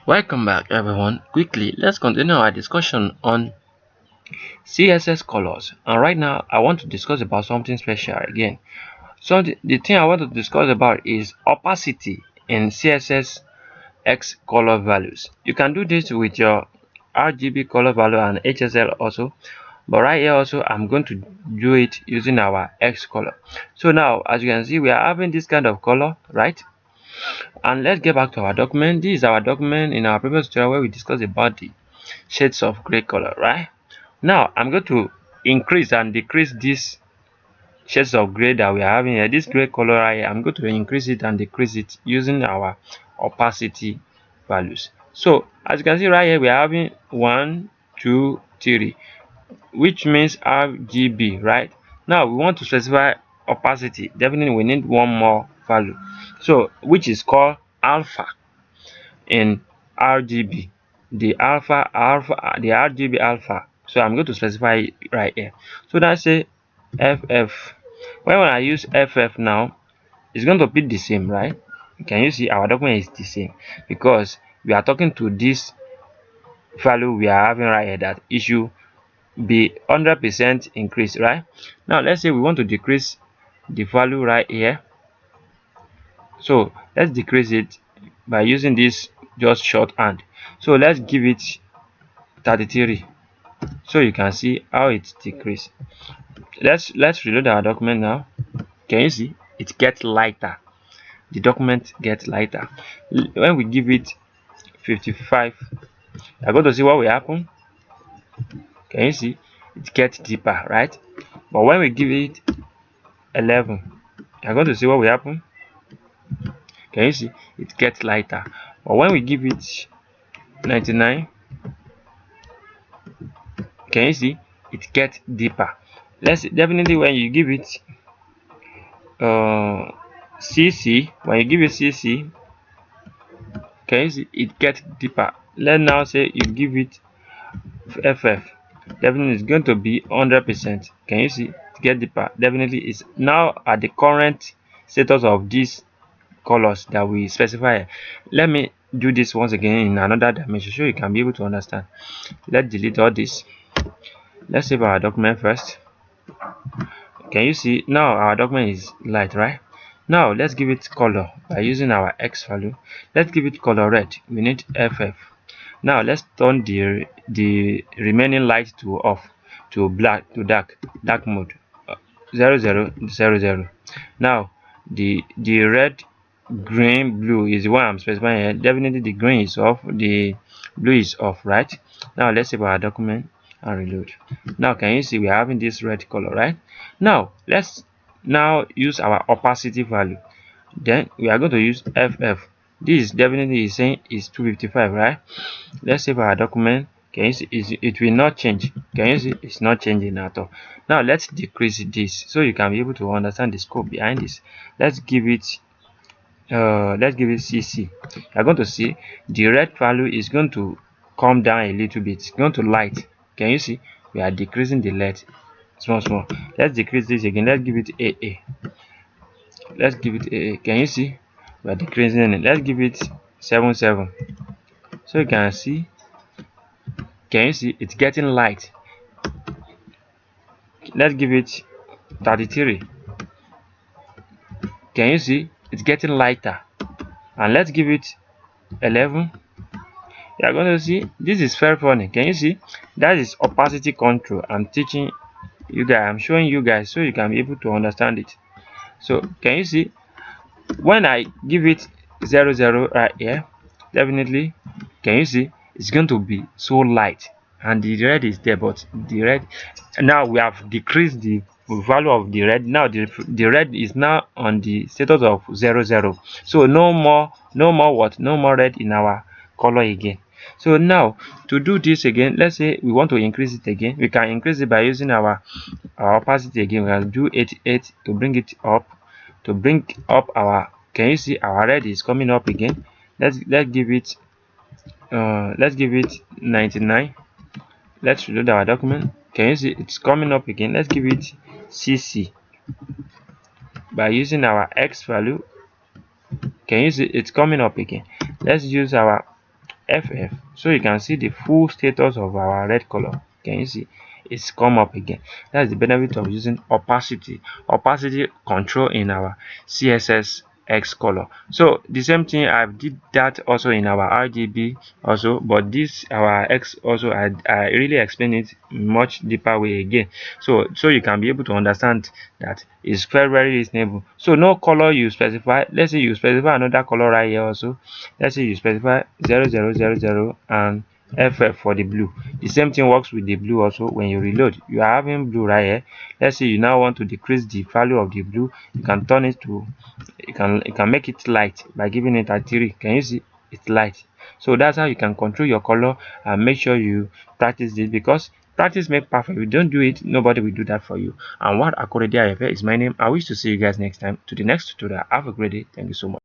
Welcome back everyone. Quickly, let's continue our discussion on CSS colors. And right now, I want to discuss about something special again. So the thing I want to discuss about is opacity in CSS X color values. You can do this with your RGB color value and HSL also. But right here also, I'm going to do it using our X color. So now, as you can see, we are having this kind of color, right? And let's get back to our document. This is our document in our previous tutorial where we discussed about the shades of gray color, right? Now I'm going to increase and decrease these shades of gray that we are having here. This gray color right here, I'm going to increase it and decrease it using our opacity values. So as you can see right here, we are having 1, 2, 3, which means RGB, right? Now we want to specify opacity. Definitely we need one more value, so which is called alpha in RGB, the RGB alpha. So I'm going to specify it right here. So that's a FF. When I use FF now, it's going to be the same, right? Can you see our document is the same because we are talking to this value we are having right here, that it should be 100% increase, right? Now let's say we want to decrease the value right here. So let's decrease it by using this just shorthand. So let's give it 33. So you can see how it decreased. Let's reload our document now. Can you see it gets lighter? The document gets lighter. When we give it 55, you're going to see what will happen. Can you see it gets deeper, right? But when we give it 11, you're going to see what will happen. Can you see it gets lighter? But when we give it 99, can you see it gets deeper? Let's definitely when you give it CC, when you give it CC, can you see it gets deeper? Let's now say you give it FF, definitely it's going to be 100%. Can you see it get deeper? Definitely is now at the current status of these colors that we specify. Let me do this once again in another dimension so you can be able to understand. Let's delete all this. Let's save our document first. Can you see now our document is light, right? Now let's give it color by using our X value. Let's give it color red. We need FF. Now let's turn the remaining light to off, to black, to dark mode, 0000. Now the red, green, blue is the one I'm specifying here. Definitely the green is off, the blue is off, right? Now let's save our document and reload. Now can you see we're having this red color, right? Now let's now use our opacity value. Then we are going to use FF. This is definitely is saying is 255, right? Let's save our document. Can you see it will not change? Can you see it's not changing at all? Now let's decrease this so you can be able to understand the scope behind this. Let's give it CC. You're going to see the red value is going to come down a little bit. It's going to light. Can you see we are decreasing the light small. Let's decrease this again. Let's give it AA. Let's give it AA. Can you see we are decreasing it? Let's give it 77. So you can see, can you see it's getting light? Let's give it 33. Can you see it's getting lighter? And let's give it 11. You're going to see this is very funny. Can you see that is opacity control? I'm teaching you guys, I'm showing you guys so you can be able to understand it. So can you see when I give it 00 right here, definitely can you see it's going to be so light, and the red is there, but the red, now we have decreased the value of the red. Now the red is now on the status of 00. So no more what, no more red in our color again. So now to do this again, let's say we want to increase it again. We can increase it by using our opacity again. We can do 88 to bring it up, our, can you see our red is coming up again. Let's give it 99. Let's reload our document. Can you see it's coming up again? Let's give it CC by using our X value. Can you see it's coming up again? Let's use our FF, so you can see the full status of our red color. Can you see it's come up again? That's the benefit of using opacity control in our CSS X color. So the same thing, I did that also in our RGB also, but this our X also, I really explain it much deeper way again, so you can be able to understand that it's very reasonable. So no color you specify, let's say you specify another color right here also. Let's say you specify 0000 and FF for the blue. The same thing works with the blue also. When you reload, you are having blue right here. Let's say you now want to decrease the value of the blue, you can turn it to, you can make it light by giving it a 3. Can you see it's light? So that's how you can control your color, and make sure you practice this, because practice make perfect. If you don't do it, nobody will do that for you. And what akorede is my name. I wish to see you guys next time to the next tutorial. Have a great day. Thank you so much.